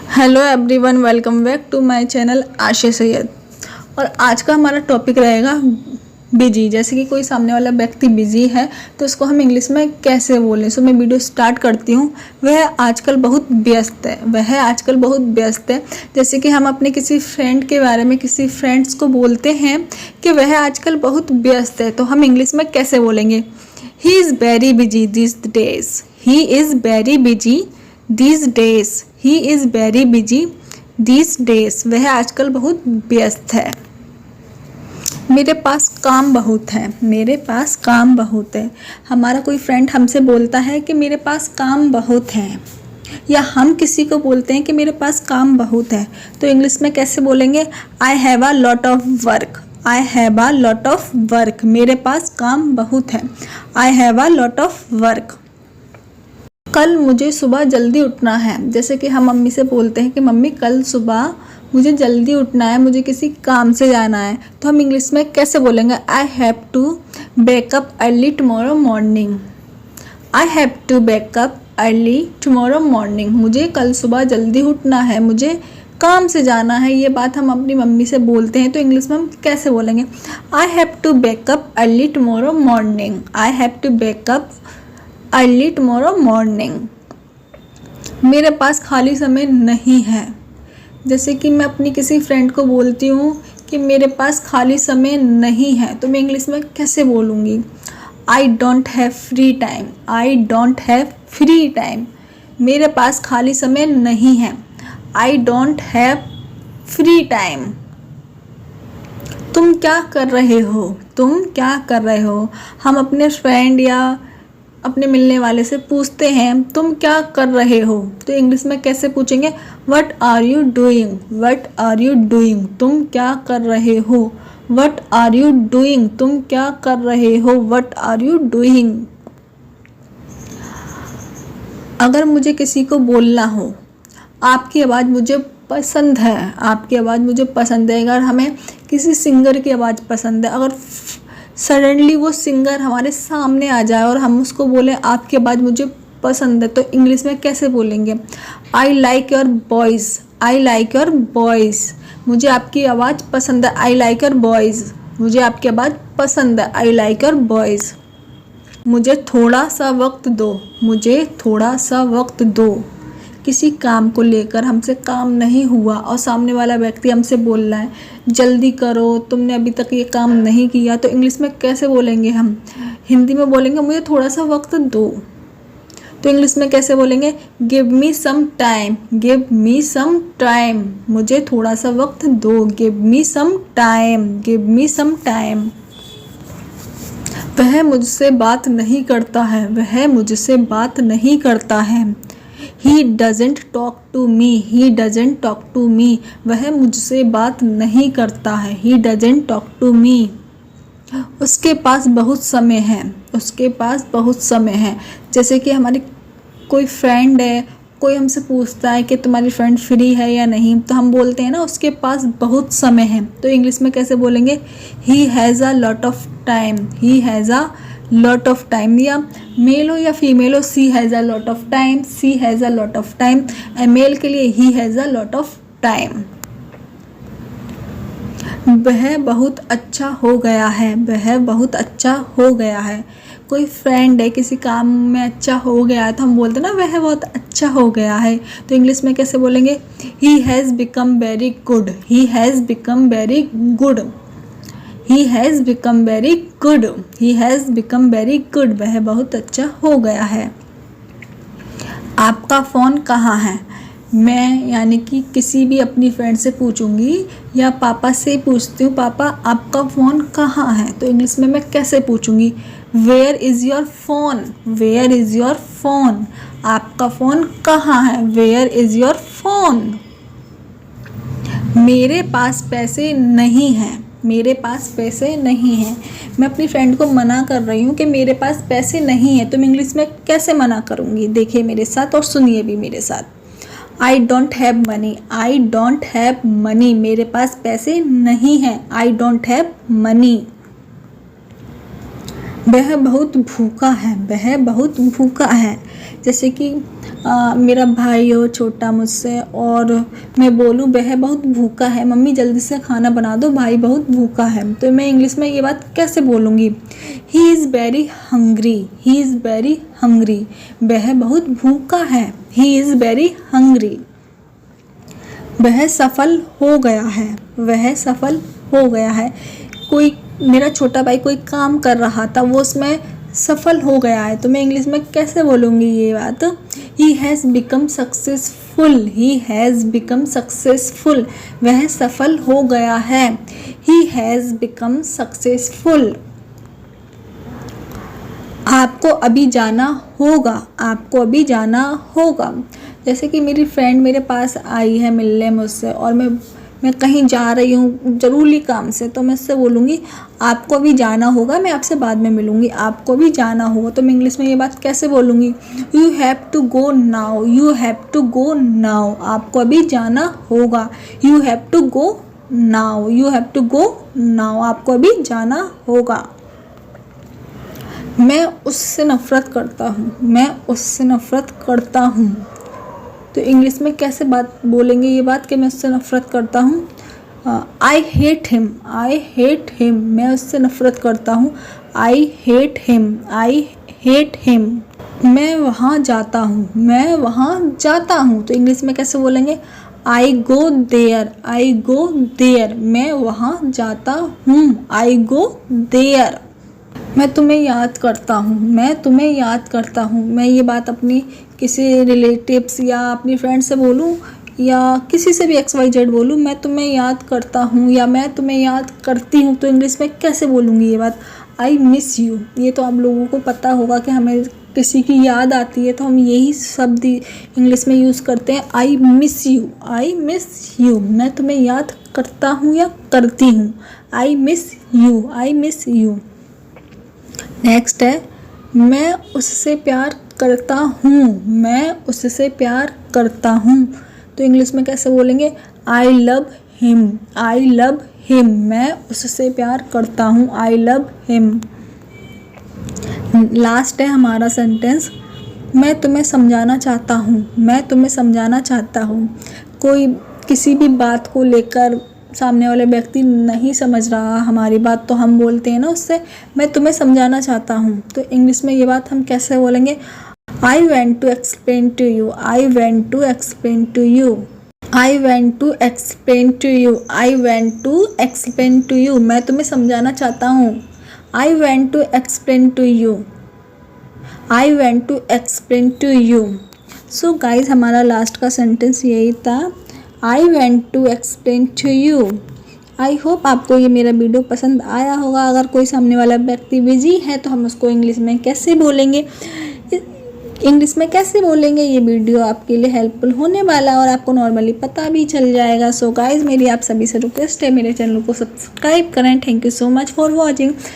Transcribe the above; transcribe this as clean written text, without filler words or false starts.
Hello everyone, welcome back to my channel Asha Syed. और आज का हमारा टॉपिक रहेगा बिजी। जैसे कि कोई सामने वाला व्यक्ति बिजी है तो उसको हम इंग्लिश में कैसे बोलें। सो मैं वीडियो स्टार्ट करती हूँ। वह आजकल बहुत व्यस्त है। जैसे कि हम अपने किसी फ्रेंड के बारे में किसी फ्रेंड्स को बोलते हैं कि वह आजकल बहुत व्यस्त है, तो हम इंग्लिश में कैसे बोलेंगे? He is very busy this days. He is very busy these days। he is very busy these days। वह आजकल बहुत व्यस्त है। मेरे पास काम बहुत है। हमारा कोई फ्रेंड हमसे बोलता है कि मेरे पास काम बहुत है, या हम किसी को बोलते हैं कि मेरे पास काम बहुत है, तो इंग्लिश में कैसे बोलेंगे? I have a lot of work। I have a lot of work। मेरे पास काम बहुत है। I have a lot of work। कल मुझे सुबह जल्दी उठना है। जैसे कि हम मम्मी से बोलते हैं कि मम्मी कल सुबह मुझे जल्दी उठना है, मुझे किसी काम से जाना है, तो हम इंग्लिश में कैसे बोलेंगे? I have to wake up early tomorrow morning. I have to wake up early tomorrow morning. मुझे कल सुबह जल्दी उठना है, मुझे काम से जाना है। ये बात हम अपनी मम्मी से बोलते हैं, तो इंग्लिश में हम कैसे बोलेंगे? I have to wake up early tomorrow morning. I have to wake up early tomorrow morning. मेरे पास खाली समय नहीं है। जैसे कि मैं अपनी किसी फ्रेंड को बोलती हूँ कि मेरे पास खाली समय नहीं है, तो मैं इंग्लिश में कैसे बोलूँगी? I don't have free time. I don't have free time. मेरे पास खाली समय नहीं है। I don't have free time. तुम क्या कर रहे हो? तुम क्या कर रहे हो? हम अपने फ्रेंड या अपने मिलने वाले से पूछते हैं तुम क्या कर रहे हो, तो इंग्लिश में कैसे पूछेंगे? What are you doing. What are you doing. तुम क्या कर रहे हो? What are you doing. तुम क्या कर रहे हो? What are you doing. अगर मुझे किसी को बोलना हो आपकी आवाज़ मुझे पसंद है, आपकी आवाज़ मुझे पसंद है। अगर हमें किसी सिंगर की आवाज़ पसंद है, अगर सडनली वो सिंगर हमारे सामने आ जाए और हम उसको बोलें आपकी आवाज़ मुझे पसंद है, तो इंग्लिश में कैसे बोलेंगे? I like your voice. I like your voice. मुझे आपकी आवाज़ पसंद है। I like your voice. मुझे आपकी आवाज़ पसंद है। I like your voice. मुझे थोड़ा सा वक्त दो। मुझे थोड़ा सा वक्त दो। किसी काम को लेकर हमसे काम नहीं हुआ और सामने वाला व्यक्ति हमसे बोल रहा है जल्दी करो, तुमने अभी तक ये काम नहीं किया, तो इंग्लिश में कैसे बोलेंगे? हम हिंदी में बोलेंगे मुझे थोड़ा सा वक्त दो, तो इंग्लिश में कैसे बोलेंगे? Give me some time. Give me some time. मुझे थोड़ा सा वक्त दो। Give me some time. Give me some time. वह मुझसे बात नहीं करता है। वह मुझसे बात नहीं करता है। He doesn't talk to me। He doesn't talk to me। वह मुझसे बात नहीं करता है। He doesn't talk to me। उसके पास बहुत समय है। उसके पास बहुत समय है। जैसे कि हमारी कोई फ्रेंड है, कोई हमसे पूछता है कि तुम्हारी फ्रेंड फ्री है या नहीं, तो हम बोलते हैं ना उसके पास बहुत समय है, तो इंग्लिश में कैसे बोलेंगे? He has a lot of time। He has a lot of time. या मेल हो या फीमेल हो, she has a lot of time. She has a lot of time. Male के लिए he has a lot of time. वह बहुत अच्छा हो गया है। वह बहुत अच्छा हो गया है। कोई फ्रेंड है किसी काम में अच्छा हो गया है, तो हम बोलते हैं ना वह बहुत अच्छा हो गया है, तो इंग्लिश में कैसे बोलेंगे? He has become very good. He has become very good. He has become very good। He has become very good। वह बहुत अच्छा हो गया है। आपका फ़ोन कहाँ है? मैं यानी कि किसी भी अपनी फ्रेंड से पूछूंगी या पापा से पूछती हूँ पापा आपका फ़ोन कहाँ है, तो इंग्लिश में मैं कैसे पूछूंगी? Where is your phone. Where is your phone. आपका फ़ोन कहाँ है? Where is your phone. मेरे पास पैसे नहीं हैं। मेरे पास पैसे नहीं हैं। मैं अपनी फ्रेंड को मना कर रही हूँ कि मेरे पास पैसे नहीं है, तो मैं इंग्लिश में कैसे मना करूँगी? देखिए मेरे साथ और सुनिए भी मेरे साथ। I don't have money. I don't have money. मेरे पास पैसे नहीं हैं। I don't have money. वह बहुत भूखा है, वह बहुत भूखा है। जैसे कि मेरा भाई हो छोटा मुझसे और मैं बोलूँ वह बहुत भूखा है, मम्मी जल्दी से खाना बना दो, भाई बहुत भूखा है, तो मैं इंग्लिश में ये बात कैसे बोलूँगी? He is very hungry, he is very hungry. वह बहुत भूखा है, ही इज़ वेरी हंग्री। वह सफल हो गया है, वह सफल हो गया है। कोई मेरा छोटा भाई कोई काम कर रहा था, वो उसमें सफल हो गया है, तो मैं इंग्लिश में कैसे बोलूँगी ये बात? He has become successful, he has become successful. वह सफल हो गया है, ही हैज़ बिकम सक्सेसफुल। आपको अभी जाना होगा, आपको अभी जाना होगा। जैसे कि मेरी फ्रेंड मेरे पास आई है मिलने मुझसे और मैं कहीं जा रही हूँ ज़रूरी काम से, तो मैं उससे बोलूँगी आपको अभी जाना होगा, मैं आपसे बाद में मिलूँगी। आपको अभी जाना होगा, तो मैं इंग्लिश में ये बात कैसे बोलूँगी? You have to go now, you have to go now. आपको अभी जाना होगा, you have to go now, you have to go now. आपको अभी जाना होगा। मैं उससे नफ़रत करता हूँ, मैं उससे नफ़रत करता हूँ। तो इंग्लिश में कैसे बात बोलेंगे ये बात कि मैं उससे नफ़रत करता हूँ? I hate him, I hate him. मैं उससे नफ़रत करता हूँ, I hate him, I hate him. मैं वहाँ जाता हूँ, मैं वहाँ जाता हूँ। तो इंग्लिश में कैसे बोलेंगे? I go there, I go there. मैं वहाँ जाता हूँ, आई गो देयर। मैं तुम्हें याद करता हूँ, मैं तुम्हें याद करता हूँ। मैं ये बात अपनी किसी रिलेटिव्स या अपनी फ्रेंड से बोलूँ या किसी से भी XYZ बोलूँ, मैं तुम्हें याद करता हूँ या मैं तुम्हें याद करती हूँ, तो इंग्लिश में कैसे बोलूँगी ये बात? I miss you. ये तो आप लोगों को पता होगा कि हमें किसी की याद आती है तो हम यही शब्द इंग्लिश में यूज़ करते हैं, I miss you, I miss you. मैं तुम्हें याद करता हूँ या करती हूँ, I miss you, I miss you. Next है मैं उससे प्यार करता हूँ, मैं उससे प्यार करता हूँ। तो इंग्लिश में कैसे बोलेंगे? I love him, I love him. मैं उससे प्यार करता हूँ, आई लव हिम। लास्ट है हमारा सेंटेंस, मैं तुम्हें समझाना चाहता हूँ, मैं तुम्हें समझाना चाहता हूँ। कोई किसी भी बात को लेकर सामने वाले व्यक्ति नहीं समझ रहा हमारी बात, तो हम बोलते हैं ना उससे, मैं तुम्हें समझाना चाहता हूँ। तो इंग्लिश में ये बात हम कैसे बोलेंगे? I went to explain to you, I went to explain to you, I went to explain to you, I went to explain to you. मैं तुम्हें समझाना चाहता हूँ, I went to explain to you, I went to explain to you. So guys हमारा last का sentence यही था, I went to explain to you. I hope आपको ये मेरा वीडियो पसंद आया होगा। अगर कोई सामने वाला व्यक्ति बिजी है तो हम उसको इंग्लिश में कैसे बोलेंगे, इंग्लिश में कैसे बोलेंगे, ये वीडियो आपके लिए हेल्पफुल होने वाला और आपको नॉर्मली पता भी चल जाएगा। सो गाइज मेरी आप सभी से रिक्वेस्ट है, मेरे चैनल को सब्सक्राइब करें। Thank you so much for watching.